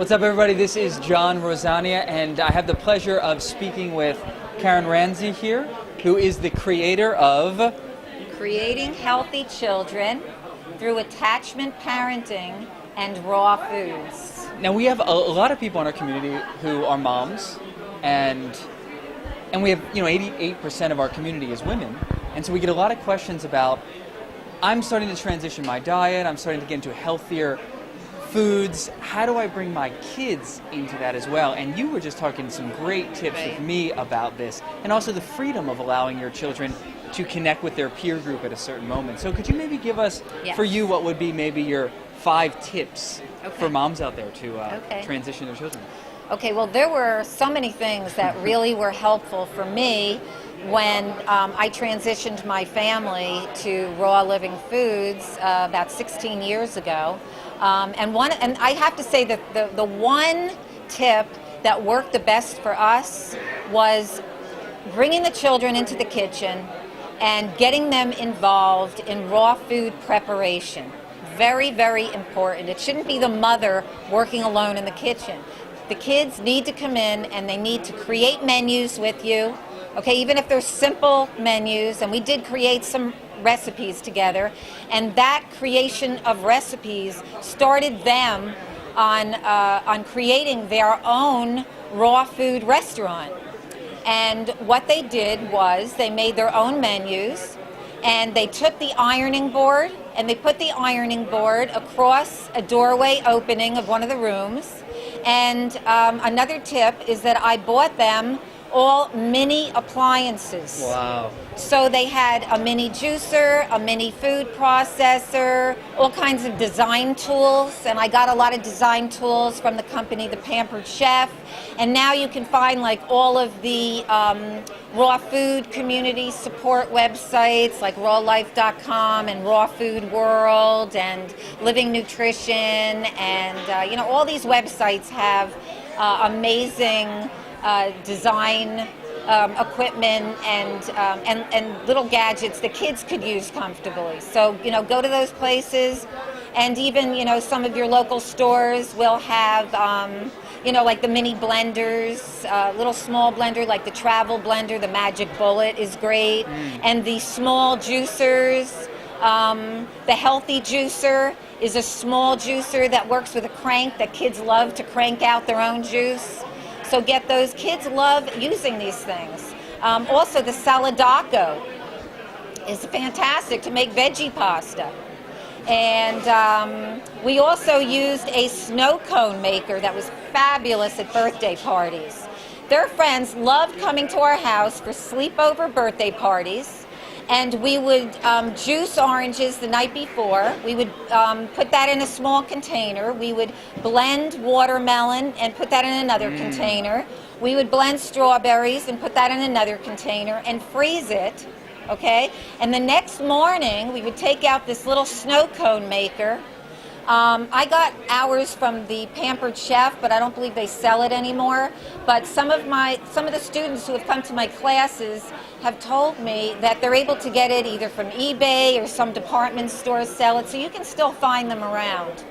What's up, everybody? This is John Rosania, and I have the pleasure of speaking with Karen Ranzi here, who is the creator of Creating Healthy Children Through Attachment Parenting and Raw Foods. Now, we have a lot of people in our community who are moms, and we have 88% of our community is women, and so we get a lot of questions about, I'm starting to transition my diet, I'm starting to get into healthier foods, how do I bring my kids into that as well? And you were just talking some great tips with me about this, and also the freedom of allowing your children to connect with their peer group at a certain moment. So could you maybe give us, for you, what would be maybe your 5 tips for moms out there to transition their children? Okay, well, there were so many things that really were helpful for me when I transitioned my family to raw living foods about 16 years ago. And I have to say that the one tip that worked the best for us was bringing the children into the kitchen and getting them involved in raw food preparation. Very, very important. It shouldn't be the mother working alone in the kitchen. The kids need to come in and they need to create menus with you. Okay, even if they're simple menus, and we did create some recipes together, and that creation of recipes started them on creating their own raw food restaurant. And what they did was they made their own menus, and they took the ironing board and they put the ironing board across a doorway opening of one of the rooms. And another tip is that I bought them all mini appliances. Wow. So they had a mini juicer, a mini food processor, all kinds of design tools, and I got a lot of design tools from the company The Pampered Chef. And now you can find like all of the raw food community support websites like rawlife.com and Raw Food World and Living Nutrition, and all these websites have amazing design equipment and little gadgets the kids could use comfortably. So go to those places, and even some of your local stores will have like the mini blenders, little small blender like the travel blender, the Magic Bullet is great, and the small juicers. The healthy juicer is a small juicer that works with a crank that kids love to crank out their own juice. So get those. Kids love using these things. Also, the Saladaco is fantastic to make veggie pasta. And we also used a snow cone maker that was fabulous at birthday parties. Their friends loved coming to our house for sleepover birthday parties. And we would juice oranges the night before. We would put that in a small container. We would blend watermelon and put that in another container. We would blend strawberries and put that in another container and freeze it, okay? And the next morning, we would take out this little snow cone maker. I got ours from the Pampered Chef, but I don't believe they sell it anymore. But some of the students who have come to my classes have told me that they're able to get it either from eBay or some department stores sell it, so you can still find them around.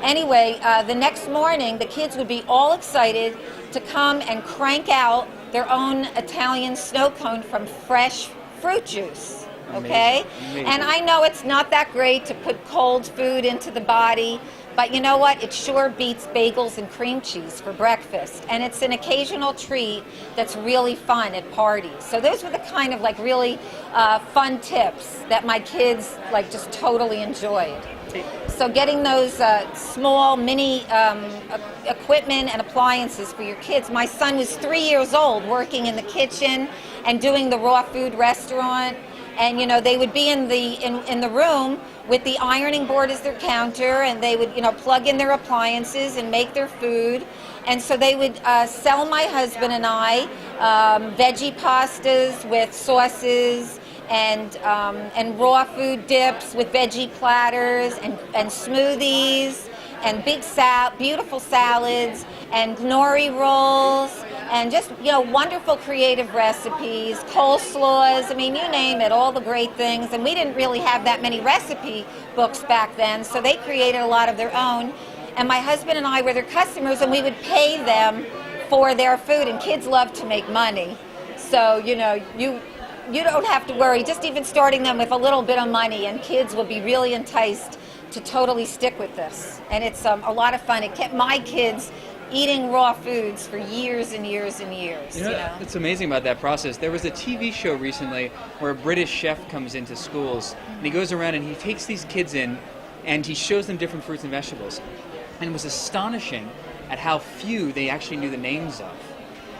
Anyway, the next morning, the kids would be all excited to come and crank out their own Italian snow cone from fresh fruit juice. Okay? Amazing. And I know it's not that great to put cold food into the body, but you know what? It sure beats bagels and cream cheese for breakfast. And it's an occasional treat that's really fun at parties. So those were the kind of like really fun tips that my kids like just totally enjoyed. So getting those small mini equipment and appliances for your kids. My son was 3 years old working in the kitchen and doing the raw food restaurant. And they would be in the room with the ironing board as their counter, and they would plug in their appliances and make their food. And so they would sell my husband and I veggie pastas with sauces and raw food dips with veggie platters and smoothies and beautiful salads and nori rolls. And just, wonderful creative recipes, coleslaws, I mean, you name it, all the great things. And we didn't really have that many recipe books back then, so they created a lot of their own. and my husband and I were their customers, and we would pay them for their food, and kids love to make money. So, you don't have to worry, just even starting them with a little bit of money, and kids will be really enticed to totally stick with this. And it's a lot of fun. It kept my kids eating raw foods for years and years and years. It's amazing about that process. There was a TV show recently where a British chef comes into schools, and he goes around and he takes these kids in and he shows them different fruits and vegetables. And it was astonishing at how few they actually knew the names of.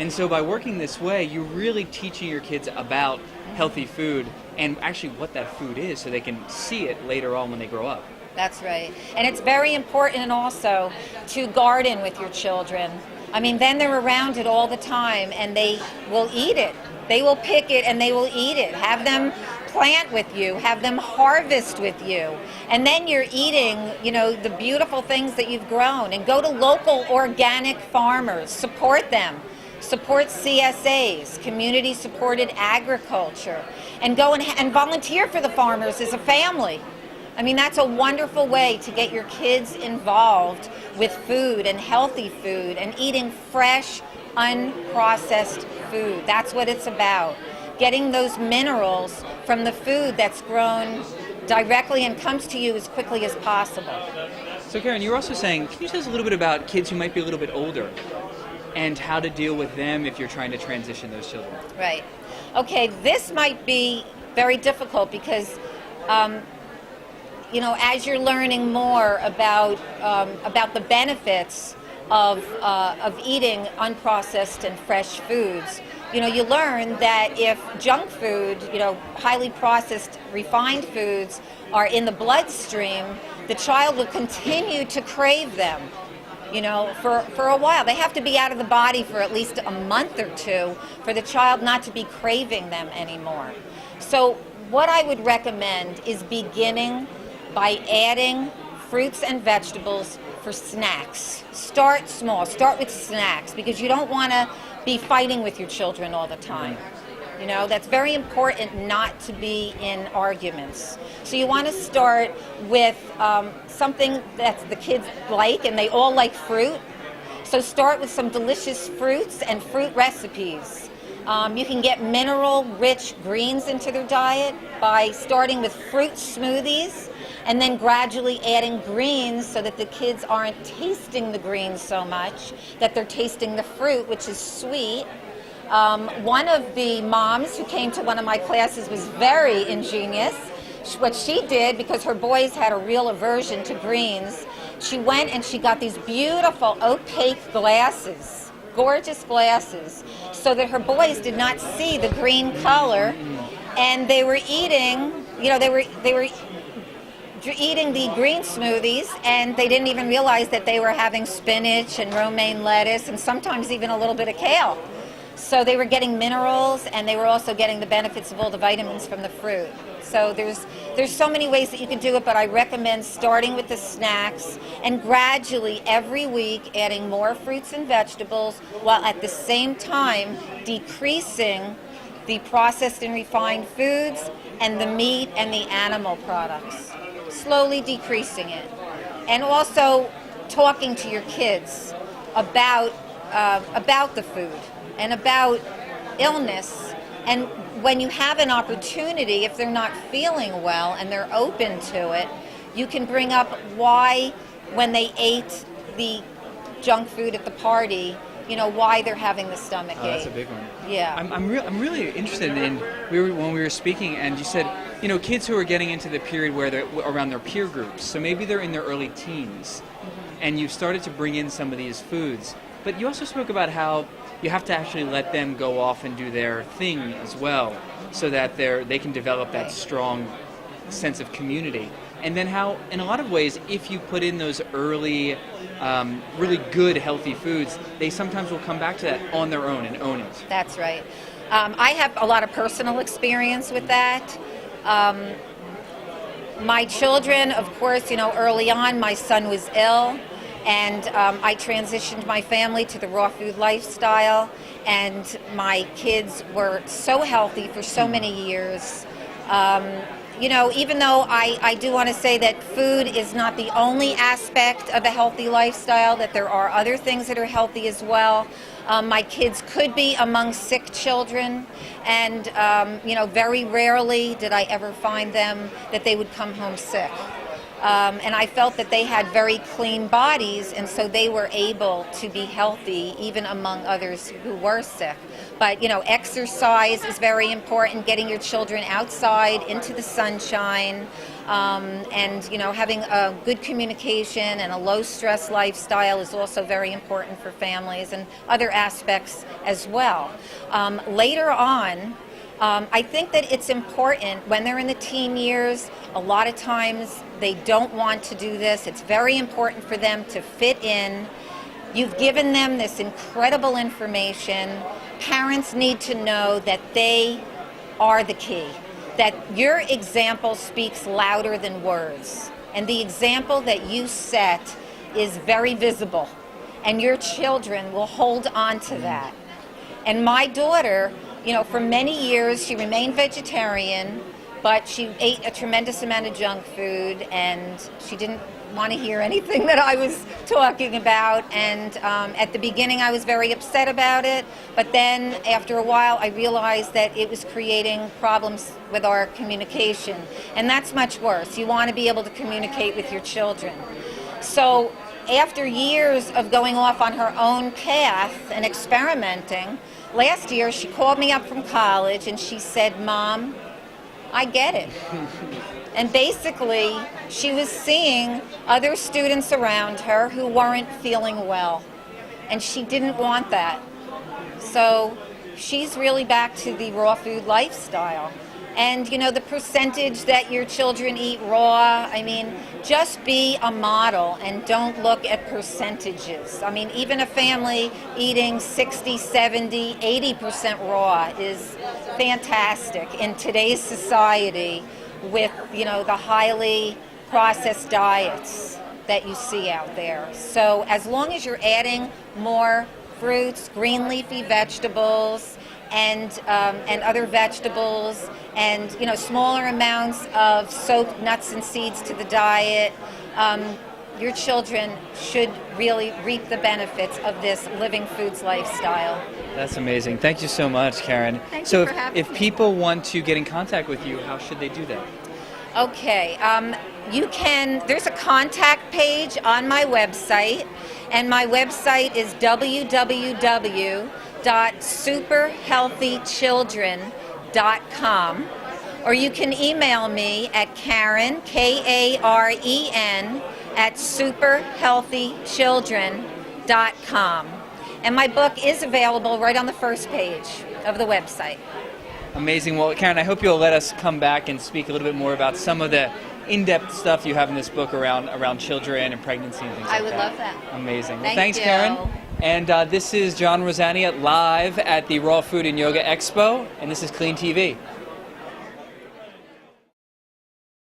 And so by working this way, you're really teaching your kids about healthy food and actually what that food is, so they can see it later on when they grow up. That's right. And it's very important also to garden with your children. I mean, then they're around it all the time, and they will eat it. They will pick it and they will eat it. Have them plant with you, have them harvest with you. And then you're eating, the beautiful things that you've grown. And go to local organic farmers, support them. Support CSAs, community supported agriculture, and go and volunteer for the farmers as a family. I mean, that's a wonderful way to get your kids involved with food and healthy food and eating fresh, unprocessed food. That's what it's about. Getting those minerals from the food that's grown directly and comes to you as quickly as possible. So Karen, you were also saying, can you tell us a little bit about kids who might be a little bit older and how to deal with them if you're trying to transition those children? Right. Okay, this might be very difficult because as you're learning more about the benefits of eating unprocessed and fresh foods, you learn that if junk food, highly processed, refined foods are in the bloodstream, the child will continue to crave them, for a while. They have to be out of the body for at least a month or two for the child not to be craving them anymore. So what I would recommend is beginning by adding fruits and vegetables for snacks. Start small. Start with snacks, because you don't want to be fighting with your children all the time. That's very important, not to be in arguments. So you want to start with something that the kids like, and they all like fruit. So start with some delicious fruits and fruit recipes. You can get mineral-rich greens into their diet by starting with fruit smoothies and then gradually adding greens so that the kids aren't tasting the greens so much, that they're tasting the fruit, which is sweet. One of the moms who came to one of my classes was very ingenious. What she did, because her boys had a real aversion to greens, she went and she got these beautiful opaque glasses, gorgeous glasses, so that her boys did not see the green color, and they were eating, they were eating the green smoothies, and they didn't even realize that they were having spinach and romaine lettuce and sometimes even a little bit of kale. So they were getting minerals, and they were also getting the benefits of all the vitamins from the fruit. So there's so many ways that you can do it, but I recommend starting with the snacks and gradually every week adding more fruits and vegetables, while at the same time decreasing the processed and refined foods and the meat and the animal products. Slowly decreasing it. And also talking to your kids about the food and about illness. And when you have an opportunity, if they're not feeling well and they're open to it, you can bring up why, when they ate the junk food at the party, why they're having the stomach ache. That's a big one. Yeah. I'm really interested in, when we were speaking, and you said, kids who are getting into the period where they're around their peer groups, so maybe they're in their early teens, and you've started to bring in some of these foods. But you also spoke about how you have to actually let them go off and do their thing as well, so that they can develop that strong sense of community. And then how, in a lot of ways, if you put in those early, really good, healthy foods, they sometimes will come back to that on their own and own it. That's right. I have a lot of personal experience with that. My children, of course, early on, my son was ill, and I transitioned my family to the raw food lifestyle, and my kids were so healthy for so many years. even though I do want to say that food is not the only aspect of a healthy lifestyle, that there are other things that are healthy as well. My kids could be among sick children, and very rarely did I ever find them that they would come home sick. And I felt that they had very clean bodies, and so they were able to be healthy even among others who were sick. But, exercise is very important, getting your children outside into the sunshine, and, having a good communication and a low-stress lifestyle is also very important for families and other aspects as well. Later on, I think that it's important when they're in the teen years. A lot of times they don't want to do this. It's very important for them to fit in. You've given them this incredible information. Parents need to know that they are the key, that your example speaks louder than words. And the example that you set is very visible, and your children will hold on to that. And my daughter, for many years, she remained vegetarian, but she ate a tremendous amount of junk food, and she didn't want to hear anything that I was talking about. And at the beginning, I was very upset about it, but then after a while, I realized that it was creating problems with our communication, and that's much worse. You want to be able to communicate with your children. So after years of going off on her own path and experimenting, last year, she called me up from college and she said, "Mom, I get it." And basically, she was seeing other students around her who weren't feeling well, and she didn't want that. So she's really back to the raw food lifestyle. And, the percentage that your children eat raw, just be a model and don't look at percentages. Even a family eating 60, 70, 80% raw is fantastic in today's society with, the highly processed diets that you see out there. So as long as you're adding more fruits, green leafy vegetables, and other vegetables, and smaller amounts of soaked nuts and seeds to the diet, your children should really reap the benefits of this living foods lifestyle. That's amazing. Thank you so much, Karen. Thank so you for having if me. people want to get in contact with you, how should they do that? Okay, there's a contact page on my website, and my website is www.superhealthychildren.com, or you can email me at Karen, Karen, at superhealthychildren.com. And my book is available right on the first page of the website. Amazing. Well, Karen, I hope you'll let us come back and speak a little bit more about some of the in-depth stuff you have in this book around children and pregnancy and things like that. I would love that. Amazing. Well, Thank thanks, you. Karen. And this is John Rosani live at the Raw Food and Yoga Expo, and this is Clean TV.